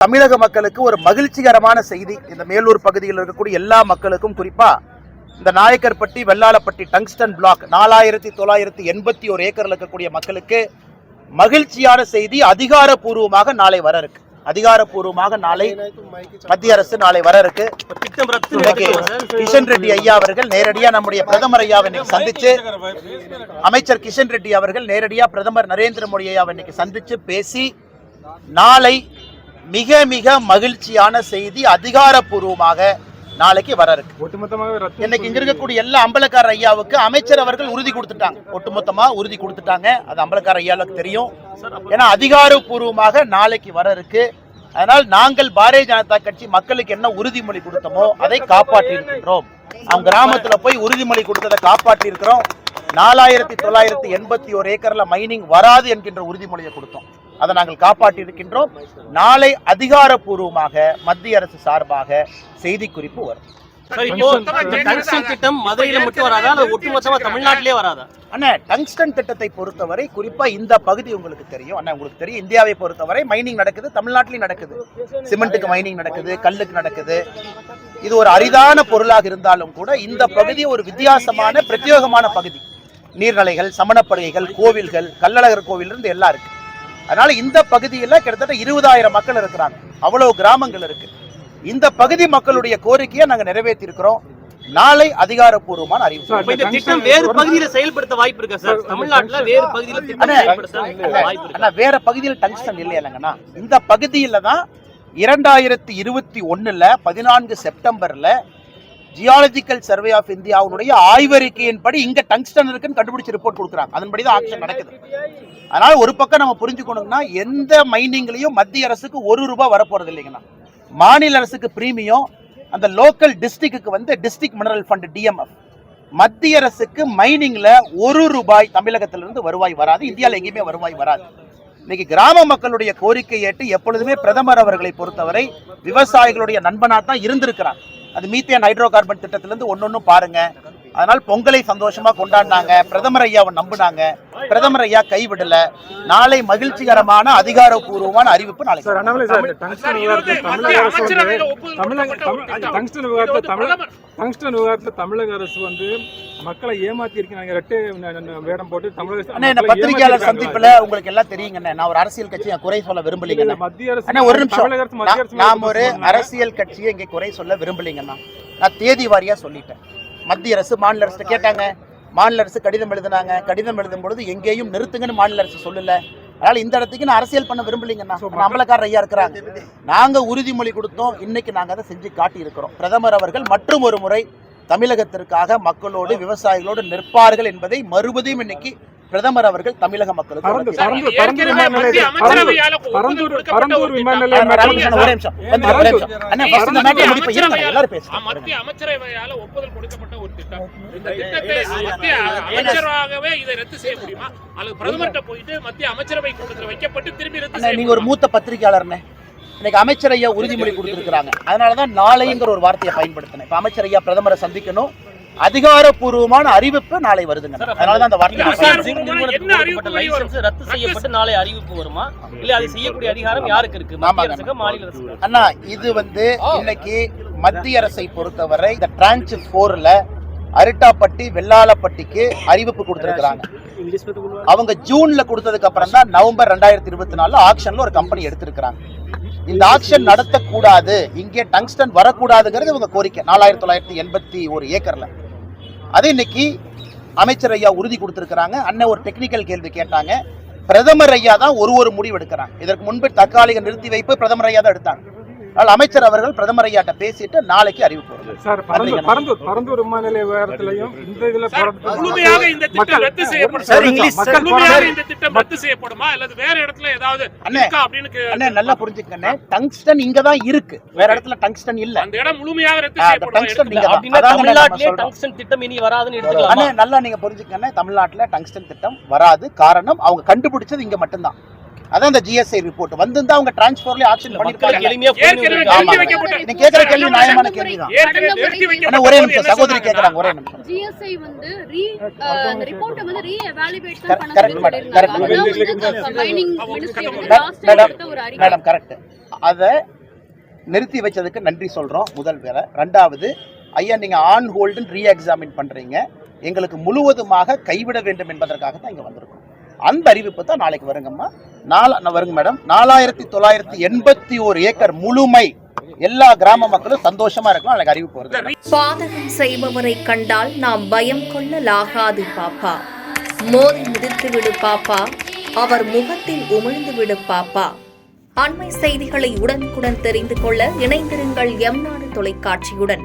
தமிழக மக்களுக்கு ஒரு மகிழ்ச்சிகரமான செய்தி. இந்த மேலூர் பகுதியில் இருக்கக்கூடிய எல்லா மக்களுக்கும், குறிப்பா இந்த நாயக்கர்பட்டி வெள்ளாளப்பட்டி டங்ஸ்டன் பிளாக் 4981 ஏக்கர்ல இருக்கக்கூடிய மக்களுக்கு மகிழ்ச்சியான செய்தி. அதிகாரப்பூர்வமாக நாளை வர இருக்கு. அதிகாரப்பூர்வமாக நாளை மத்திய அரசு நாளை வர இருக்கு. கிஷன் ரெட்டி ஐயா அவர்கள் நேரடியா நம்முடைய பிரதமர் ஐயாவை இன்னைக்கு சந்திச்சு, அமைச்சர் கிஷன் ரெட்டி அவர்கள் நேரடியா பிரதமர் நரேந்திர மோடி ஐயாவை இன்னைக்கு சந்திச்சு பேசி, நாளை மிக மிக மகிழ்ச்சியான செய்தி அதிகாரப்பூர்வமாக நாளைக்கு வர இருக்கு. இன்னைக்கு இங்க இருக்கக்கூடிய எல்லா அம்பலக்கார ஐயாவுக்கு அமைச்சர் அவர்கள் உறுதி கொடுத்துட்டாங்க. ஒட்டுமொத்தமா உறுதி கொடுத்துட்டாங்க. அது அம்பலக்கார ஐயாவுக்கு தெரியும். ஏன்னா அதிகாரப்பூர்வமாக நாளைக்கு வர இருக்கு. அதனால் நாங்கள் பாரதிய ஜனதா கட்சி மக்களுக்கு என்ன உறுதிமொழி கொடுத்தோமோ அதை காப்பாற்றி இருக்கின்றோம். அவங்க கிராமத்துல போய் உறுதிமொழி கொடுத்ததை காப்பாற்றி இருக்கிறோம். 4981 ஏக்கர்ல மைனிங் வராது என்கின்ற உறுதிமொழியை கொடுத்தோம். அதை நாங்கள் காப்பாற்றி இருக்கின்றோம். நாளை அதிகாரப்பூர்வமாக மத்திய அரசு சார்பாக செய்தி குறிப்பு வரும். டங்ஸ்டன் திட்டத்தை பொறுத்தவரை குறிப்பா இந்த பகுதி உங்களுக்கு தெரியும். உங்களுக்கு தெரியும், இந்தியாவை பொறுத்தவரை மைனிங் நடக்குது, தமிழ்நாட்டிலும் நடக்குது. சிமெண்ட்டுக்கு மைனிங் நடக்குது, கல்லுக்கு நடக்குது. இது ஒரு அரிதான பொருளாக இருந்தாலும் கூட இந்த பகுதி ஒரு வித்தியாசமான பிரத்யேகமான பகுதி. நீர்நிலைகள், சமணப்படுகைகள், கோவில்கள், கள்ளழகர் கோவில் இருந்து எல்லாம் இருக்கு. அதனால இந்த பகுதியில் கிட்டத்தட்ட 20,000 மக்கள் இருக்கிறாங்க. அவ்வளவு கிராமங்கள் இருக்கு. இந்த பகுதி மக்களுடைய கோரிக்கையை நாங்கள் நிறைவேற்றி இருக்கிறோம். நாளை அதிகாரப்பூர்வமான அறிவிப்பு. இந்த திட்டம் வேறு பகுதியில செயல்படுத்த வாய்ப்பு இருக்கா சார்? தமிழ்நாட்டுல வேறு பகுதியில திட்டம் செயல்படுத்த வாய்ப்பு இருக்கா? வேற பகுதியில் டங்ஸ்டன் இல்லையாங்கண்ணா. இந்த பகுதியில தான் 2021 14 செப்டம்பர்ல ஜியாலஜிக்கல் சர்வே ஆஃப் இந்தியாவுடைய ஆய்வறிக்கையின்படி இங்க டங்ஸ்டன் இருக்குன்னு கண்டுபிடிச்சு ரிப்போர்ட் கொடுக்குறாங்க. அதன்படிதான் ஆக்ஷன் நடக்குது. அதனால ஒரு பக்கம் நம்ம புரிஞ்சுக்கணும்னா, எந்த மைனிங்லயும் மத்திய அரசுக்கு ₹1 வரப்போறது இல்லைங்கண்ணா. மாநில அரசுக்கு பிரீமியம், அந்த லோக்கல் டிஸ்ட்ரிக்ட்டுக்கு வந்து டிஸ்ட்ரிக்ட் மினரல் ஃபண்ட் DMF. மத்திய அரசுக்கு மைனிங்ல ₹1 தமிழகத்திலிருந்து வருவாய் வராது. இந்தியாவில் எங்கேயுமே வருவாய் வராது. இன்னைக்கு கிராம மக்களுடைய கோரிக்கை ஏற்று எப்பொழுதுமே பிரதமர் அவர்களை பொறுத்தவரை விவசாயிகளுடைய நண்பனா தான் இருந்திருக்கிறார். அது மீத்தேன் ஹைட்ரோ கார்பன் திட்டத்திலிருந்து ஒன்னொன்னும் பாருங்க. அதனால் பொங்கலை சந்தோஷமா கொண்டாடினாங்க. பிரதமர் ஐயாவை நம்பினாங்க. பிரதமர் ஐயா கைவிடல. நாளை மகிழ்ச்சிகரமான அதிகாரப்பூர்வமான அறிவிப்பு நாளை. தமிழக அரசு வந்து மக்களை ஏமாத்தி இருக்காங்க. வேடம் போட்டு பத்திரிகையாளர் சந்திப்புல உங்களுக்கு எல்லாம் தெரியுங்க. நான் ஒரு அரசியல் கட்சியை குறை சொல்ல விரும்பலீங்க. மத்திய அரசு ஒரு நிமிஷம், நாம் ஒரு அரசியல் கட்சியை இங்கே குறை சொல்ல விரும்பலீங்கன்னா, நான் தேதி வாரியா சொல்லிட்டேன். மத்திய அரசு மாநில அரசு கேட்டாங்க, மாநில அரசு கடிதம் எழுதினாங்க. கடிதம் எழுதும் பொழுது எங்கேயும் நிறுத்துங்கன்னு மாநில அரசு சொல்லல. அதனால இந்த இடத்துக்கு நான் அரசியல் பண்ண விரும்பலீங்கன்னா. அம்பலக்காரர் ஐயா இருக்கிறாங்க. நாங்க உறுதிமொழி கொடுத்தோம். இன்னைக்கு நாங்க அதை செஞ்சு காட்டி இருக்கிறோம். பிரதமர் அவர்கள் மற்றும் ஒரு முறை தமிழகத்திற்காக மக்களோடு விவசாயிகளோடு நிற்பார்கள் என்பதை மறுபடியும் இன்னைக்கு பிரதமர் அவர்கள் தமிழக மக்களுக்கு நீங்க ஒரு மூத்த பத்திரிகையாளர். இன்னைக்கு அமைச்சர் ஐயா உறுதிமொழி கொடுத்திருக்கிறாங்க. அதனாலதான் நாளைங்கிற ஒரு வார்த்தையை பயன்படுத்தினேன். இப்ப அமைச்சர் ஐயா பிரதமரை சந்திக்கணும். அதிகாரப்பூர்வமான அறிவிப்பு நாளை வருதுங்க. அதனாலதான் அந்த வார்த்தை ரத்து செய்யப்பட்டு நாளை அறிவிப்பு வருமா, இல்ல அதை செய்யக்கூடிய அதிகாரம் யாருக்கு இருக்கு? மத்திய அரசுக்கு, மாநில அரசு? அண்ணா, இது வந்து இன்னைக்கு மத்திய அரசை பொறுத்தவரை இந்த டிரான்ச் 4ல அரிட்டாப்பட்டி வெள்ளாளப்பட்டிக்கு அறிவிப்பு கொடுத்திருக்கிறாங்க. அவங்க ஜூன்ல கொடுத்ததுக்கு அப்புறம் தான் நவம்பர் 2024 ஆக்ஷன்ல ஒரு கம்பெனி எடுத்திருக்கிறாங்க. இந்த ஆக்ஷன் நடத்தக்கூடாது, இங்கே டங்ஸ்டன் வரக்கூடாதுங்கிறது இவங்க கோரிக்கை. 4981 ஏக்கர்ல அது இன்னைக்கு அமைச்சர் ஐயா உறுதி கொடுத்திருக்கிறாங்க. அண்ணன் ஒரு டெக்னிக்கல் கேள்வி கேட்டாங்க. பிரதமர் ஐயா தான் ஒரு முடிவு எடுக்கிறாங்க. இதற்கு முன்பு தற்காலிக நிறுத்தி வைப்பு பிரதமர் ஐயா தான் எடுத்தாங்க. அமைச்சர் அவர்கள் பிரதமர் ஐயாட்ட பேசிட்டு நாளைக்கு அறிவிப்பு வரும். பரந்தூர் விமான நிலைய விவகாரத்திலையும் இந்த இதுல முழுமையாக இந்த திட்டம் ரத்து செய்யப்படுமா அல்லது வேற இடத்துல ஏதாவது இருக்கா அப்படின்னு நல்லா புரிஞ்சுக்கங்க. டங்ஸ்டன் இங்க தான் இருக்கு, வேற இடத்துல டங்ஸ்டன் இல்ல. அந்த இடம் முழுமையாக ரத்து செய்யப்படுமா? தமிழ்நாட்டிலே டங்ஸ்டன் திட்டம் இனி வராதுன்னு எடுத்துக்கலாம். நல்லா நீங்க புரிஞ்சுக்கங்க. தமிழ்நாட்டுல டங்ஸ்டன் திட்டம் வராது. காரணம் அவங்க கண்டுபிடிச்சது இங்க மட்டும்தான். அதான் இந்த GSI ரிப்போர்ட் வந்திருந்தா அவங்க டிரான்ஸ்ஃபர்லயே ஆக்ஷன் மக்களுக்கு பண்ணிருக்காங்க. எளிமையா ஏற்கனவே புரிஞ்சுக்க நிறுத்தி ஆமா. வைக்கப்பட்ட நீங்க கேக்குற கேள்வி நியாயமான கேள்விதான். ஏற்கனவே நிறுத்தி ஆனா வைக்கப்பட்ட ஒரே போது நிமிஷம் என்ன சகோதரி சொன்னாங்கன்னா, கேக்குறாங்க, ஒரே நிமிஷம். GSI வந்து அந்த ரிப்போர்ட்டை வந்து ரீஎவாலுவேட் தான் பண்ண Correct, சொல்லி madam. சொல்லிருந்தாங்க. Correct, அதான் madam. வந்து கம்பைனிங் மினிஸ்ட்ரி வந்து Madam, லாஸ்ட் டைம் கொடுத்த ஒரு அறிக்கை. Madam correct. அதை நிறுத்தி வச்சதுக்கு நன்றி சொல்றோம் முதல் வேலை. ரெண்டாவது, ஐயா நீங்க ஆன் ஹோல்டு ரீ எக்ஸாமின் பண்றீங்க, எங்களுக்கு முழுவதுமாக கைவிட வேண்டும் என்பதற்காக தான் இங்க வந்திருக்கோம். அந்த அறிவிப்பு தான் நாளைக்கு வருங்கம்மா. வருங்க மேடம். 4981 ஏக்கர் முழுமை எல்லா கிராம மக்களும் சந்தோஷமா இருக்கலாம். நாளைக்கு அறிவிப்பு வருது. பாதகம் செய்பவரை கண்டால் நாம் பயம் கொள்ளலாகாது பாப்பா. மோதி மிதித்து விடு பாப்பா, அவர் முகத்தில் உமிழ்ந்து விடு பாப்பா. அண்மை செய்திகளை உடனுக்குடன் தெரிந்து கொள்ள இணைந்திருங்கள் எம் நாடு தொலைக்காட்சியுடன்.